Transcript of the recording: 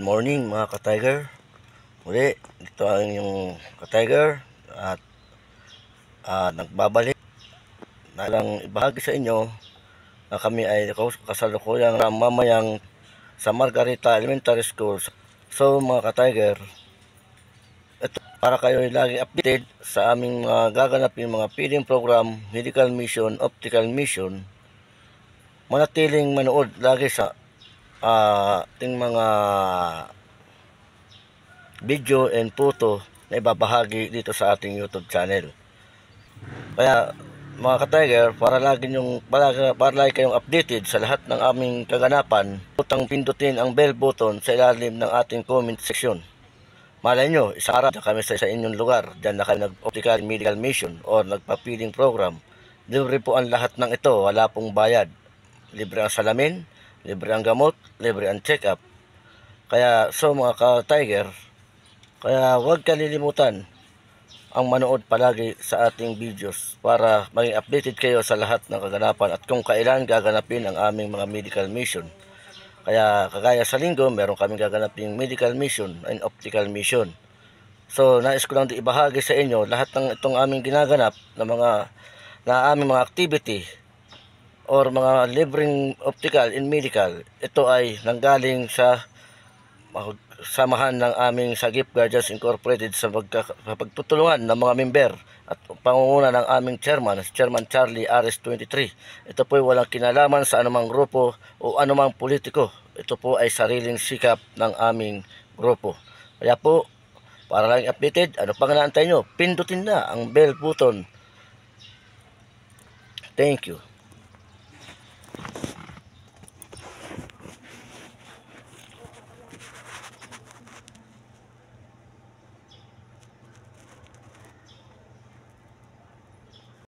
Good morning mga ka-Tiger. Muli, ito ang inyong ka-Tiger at nagbabalik na lang ibahagi sa inyo na kami ay kasalukuyang mamayang sa Margarita Elementary School. So mga ka-Tiger, ito para kayo ay laging updated sa aming mga gaganapin mga feeding program, medical mission, optical mission. Manatiling manood lagi sa ating mga video and photo na ibabahagi dito sa ating YouTube channel. Kaya mga ka-Tiger, para lagi kayong updated sa lahat ng aming kaganapan, utang pindutin ang bell button sa ilalim ng ating comment section. Malay nyo, isang araw na kami sa inyong lugar, dyan na kayo nag-optical medical mission or nagpa-feeding program. Libre po ang lahat ng ito, wala pong bayad. Libre ang salamin, libre ang gamot, libre ang check-up. Kaya so mga ka-Tiger, kaya huwag kalilimutan ang manood palagi sa ating videos para maging updated kayo sa lahat ng kaganapan at kung kailan gaganapin ang aming mga medical mission. Kaya kagaya sa linggo, meron kaming gaganapin medical mission and optical mission. So nais ko lang ibahagi sa inyo lahat ng itong aming ginaganap na aming mga activity or mga libreng optical and medical. Ito ay nanggaling sa samahan ng aming Sagip Guardians Incorporated sa pagtutulungan ng mga member at pangunguna ng aming chairman, Chairman Charlie RS23. Ito po ay walang kinalaman sa anumang grupo o anumang politiko. Ito po ay sariling sikap ng aming grupo. Kaya po, para lang updated, ano pang inaantay nyo? Pindutin na ang bell button. Thank you.